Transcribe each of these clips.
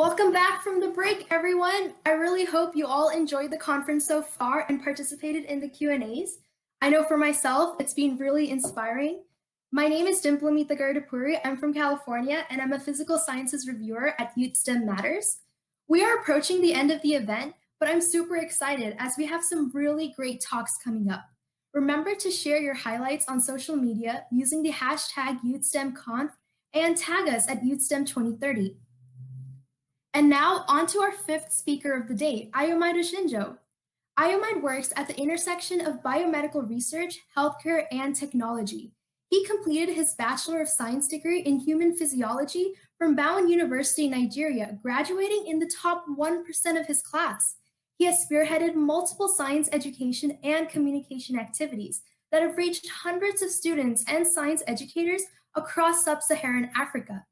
Welcome back from the break, everyone. I really hope you all enjoyed the conference so far and participated in the Q&As. I know for myself, it's been really inspiring. My name is Dimplemita Gardapuri. I'm from California, and I'm a physical sciences reviewer at Youth STEM Matters. We are approaching the end of the event, but I'm super excited as we have some really great talks coming up. Remember to share your highlights on social media using the hashtag YouthSTEMConf and tag us at YouthSTEM2030. And now, on to our fifth speaker of the day, Ayomide Oshinjo. Ayomide works at the intersection of biomedical research, healthcare, and technology. He completed his Bachelor of Science degree in Human Physiology from Bowen University, Nigeria, graduating in the top 1% of his class. He has spearheaded multiple science education and communication activities that have reached hundreds of students and science educators across sub-Saharan Africa.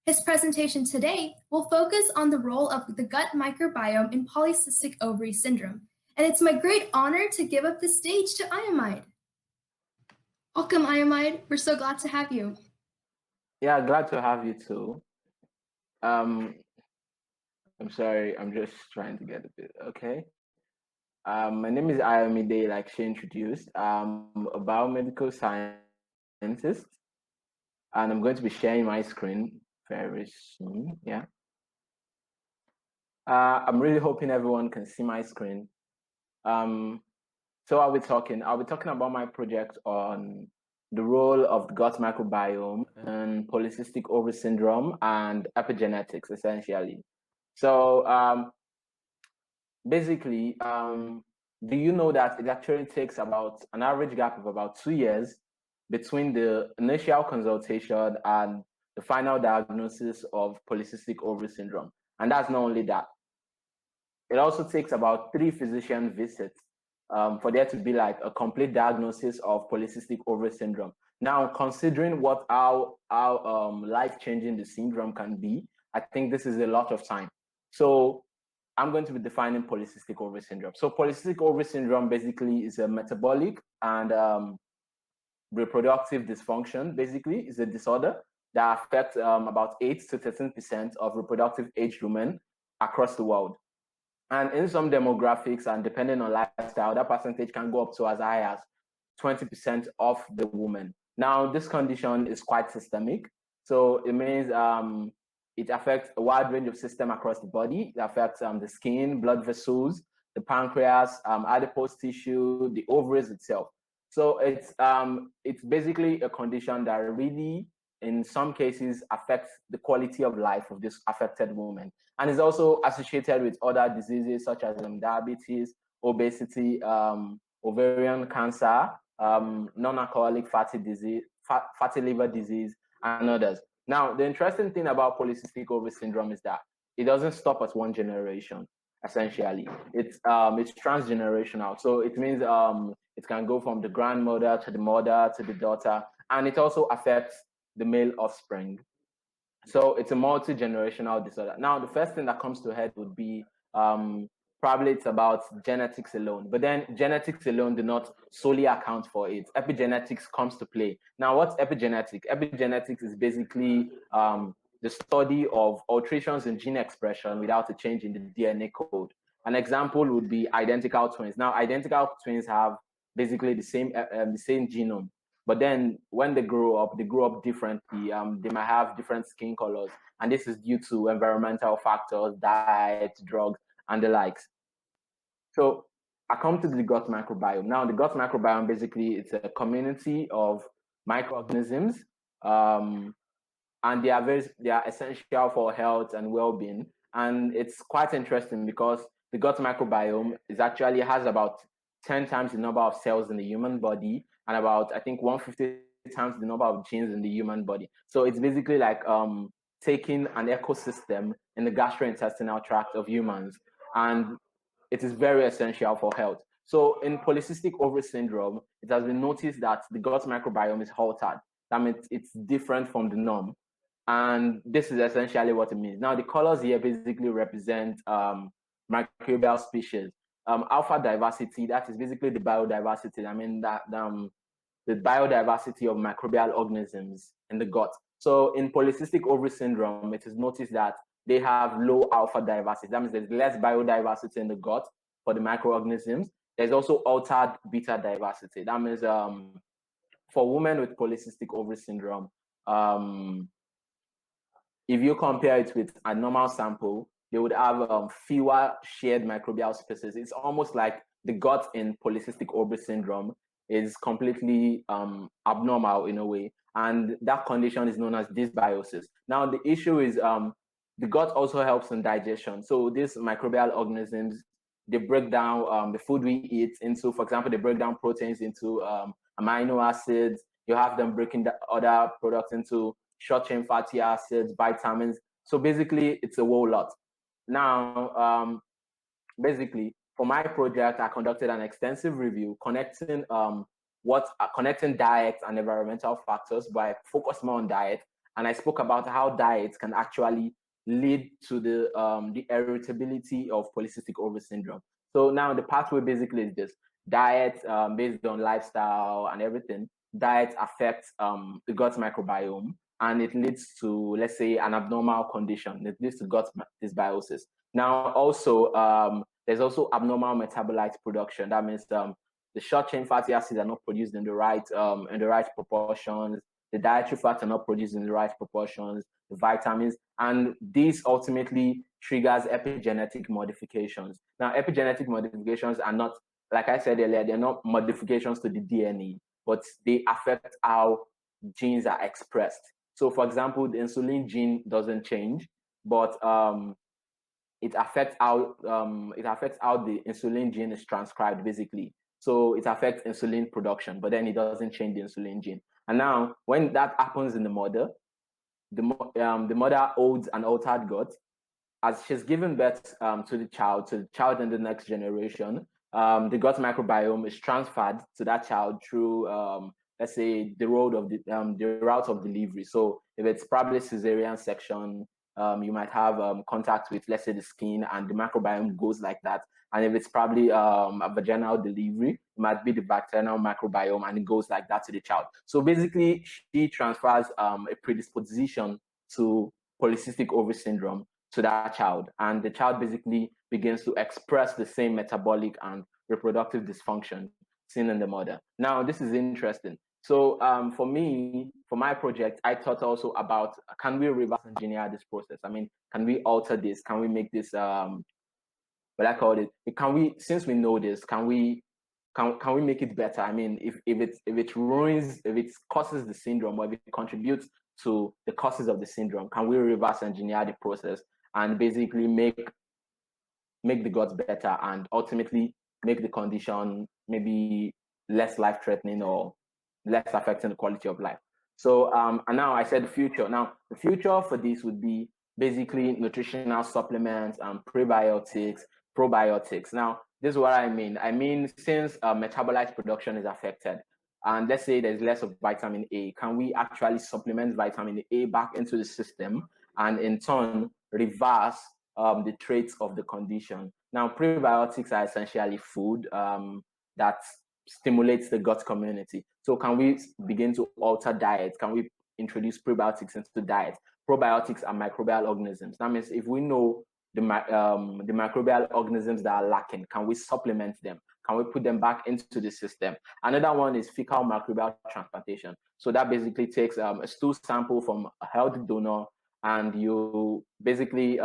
His presentation today will focus on the role of the gut microbiome in polycystic ovary syndrome. And it's my great honor to give up the stage to Ayomide. Welcome, Ayomide. We're so glad to have you. Yeah, glad to have you too. I'm sorry, I'm just trying to get a bit, okay? My name is Ayomide, like she introduced. I'm a biomedical scientist, and I'm going to be sharing my screen very soon, yeah. I'm really hoping everyone can see my screen. So I'll be talking about my project on the role of the gut microbiome and polycystic ovary syndrome and epigenetics, essentially. So basically, do you know that it actually takes about an average gap of about 2 years between the initial consultation and the final diagnosis of polycystic ovary syndrome? And that's not only that. It also takes about 3 physician visits for there to be like a complete diagnosis of polycystic ovary syndrome. Now, considering how life-changing the syndrome can be, I think this is a lot of time. So I'm going to be defining polycystic ovary syndrome. So polycystic ovary syndrome basically is a metabolic and reproductive dysfunction. Basically, is a disorder that affects about 8 to 13% of reproductive aged women across the world. And in some demographics and depending on lifestyle, that percentage can go up to as high as 20% of the women. Now, this condition is quite systemic. So it means it affects a wide range of systems across the body. It affects the skin, blood vessels, the pancreas, adipose tissue, the ovaries itself. So it's basically a condition that really, in some cases, affects the quality of life of this affected woman. And is also associated with other diseases such as diabetes, obesity, ovarian cancer, non-alcoholic fatty liver disease, and others. Now, the interesting thing about polycystic ovary syndrome is that it doesn't stop at one generation, essentially. It's transgenerational. So it means it can go from the grandmother to the mother to the daughter, and it also affects the male offspring. So it's a multi-generational disorder. Now, the first thing that comes to head would be probably it's about genetics alone, but then genetics alone do not solely account for it. Epigenetics comes to play. Now, what's epigenetics? Epigenetics is basically the study of alterations in gene expression without a change in the DNA code. An example would be identical twins. Now, identical twins have basically the same genome. But then when they grow up differently. They might have different skin colors. And this is due to environmental factors, diet, drugs, and the likes. So I come to the gut microbiome. Now, the gut microbiome, basically, it's a community of microorganisms. And they are essential for health and well-being. And it's quite interesting because the gut microbiome has about 10 times the number of cells in the human body and about, I think, 150 times the number of genes in the human body. So it's basically like taking an ecosystem in the gastrointestinal tract of humans, and it is very essential for health. So in polycystic ovary syndrome, it has been noticed that the gut microbiome is altered. That means it's different from the norm. And this is essentially what it means. Now, the colors here basically represent microbial species. Alpha diversity, that is basically the biodiversity. I mean, the biodiversity of microbial organisms in the gut. So in polycystic ovary syndrome, it is noticed that they have low alpha diversity. That means there's less biodiversity in the gut for the microorganisms. There's also altered beta diversity. That means for women with polycystic ovary syndrome, if you compare it with a normal sample, they would have fewer shared microbial species. It's almost like the gut in polycystic ovary syndrome is completely abnormal in a way. And that condition is known as dysbiosis. Now, the issue is the gut also helps in digestion. So these microbial organisms, they break down the food we eat into, for example, they break down proteins into amino acids. You have them breaking the other products into short-chain fatty acids, vitamins. So basically, it's a whole lot. Now, basically, for my project, I conducted an extensive review connecting connecting diet and environmental factors, but I focused more on diet, and I spoke about how diet can actually lead to the irritability of polycystic ovary syndrome. So now the pathway basically is this: diet based on lifestyle and everything. Diet affects the gut microbiome, and it leads to, let's say, an abnormal condition. It leads to gut dysbiosis. Now, also, there's also abnormal metabolite production. That means the short-chain fatty acids are not produced in the right proportions. The dietary fats are not produced in the right proportions. The vitamins, and this ultimately triggers epigenetic modifications. Now, epigenetic modifications are not, like I said earlier, they're not modifications to the DNA, but they affect how genes are expressed. So, for example, the insulin gene doesn't change, but it affects how the insulin gene is transcribed, basically. So it affects insulin production, but then it doesn't change the insulin gene. And now, when that happens in the mother, the mother holds an altered gut. As she's given birth to the child in the next generation, the gut microbiome is transferred to that child through, let's say, the route of delivery. So if it's probably cesarean section, you might have contact with, let's say, the skin, and the microbiome goes like that. And if it's probably a vaginal delivery, it might be the bacterial microbiome, and it goes like that to the child. So basically, she transfers a predisposition to polycystic ovary syndrome to that child, and the child basically begins to express the same metabolic and reproductive dysfunction seen in the mother. Now, this is interesting. So for me, for my project, I thought also about, can we reverse engineer this process? I mean, can we alter this? Can we make this, what I called it? Can we, since we know this, can we make it better? I mean, if it causes the syndrome, or if it contributes to the causes of the syndrome, can we reverse engineer the process and basically make the guts better, and ultimately make the condition maybe less life-threatening or less affecting the quality of life? So, and now I said the future. Now, the future for this would be basically nutritional supplements and prebiotics, probiotics. Now, this is what I mean. I mean, since metabolite production is affected, and let's say there's less of vitamin A, can we actually supplement vitamin A back into the system, and in turn reverse the traits of the condition? Now, prebiotics are essentially food that stimulates the gut community. So can we begin to alter diets? Can we introduce prebiotics into diet? Probiotics are microbial organisms. That means if we know the microbial organisms that are lacking, can we supplement them? Can we put them back into the system? Another one is fecal microbial transplantation. So that basically takes a stool sample from a healthy donor, and you basically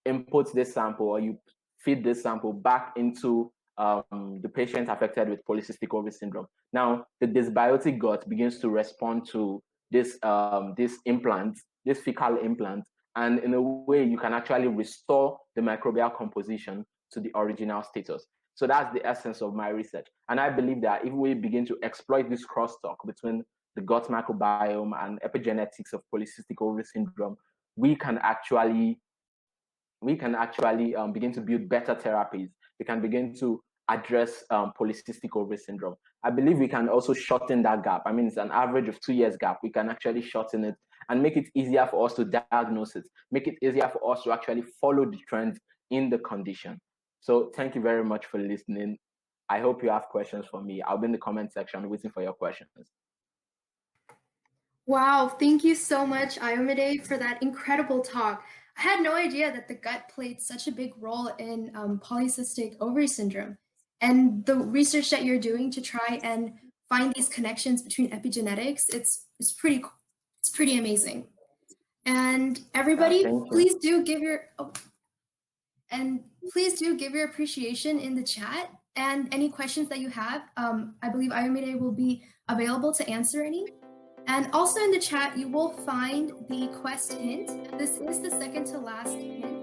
input this sample, or you feed this sample back into the patient affected with polycystic ovary syndrome. Now, the dysbiotic gut begins to respond to this implant, this fecal implant, and in a way, you can actually restore the microbial composition to the original status. So that's the essence of my research. And I believe that if we begin to exploit this crosstalk between the gut microbiome and epigenetics of polycystic ovary syndrome, we can actually begin to build better therapies. We can begin to address polycystic ovary syndrome. I believe we can also shorten that gap. I mean, it's an average of 2 years gap. We can actually shorten it and make it easier for us to diagnose it, make it easier for us to actually follow the trends in the condition. So thank you very much for listening. I hope you have questions for me. I'll be in the comment section waiting for your questions. Wow, thank you so much, Ayomide, for that incredible talk. I had no idea that the gut played such a big role in polycystic ovary syndrome. And the research that you're doing to try and find these connections between epigenetics, it's pretty amazing. And everybody, Thank you. please do give your please do give your appreciation in the chat, and any questions that you have. I believe Ayomide will be available to answer any. And also in the chat, you will find the quest hint. This is the second to last hint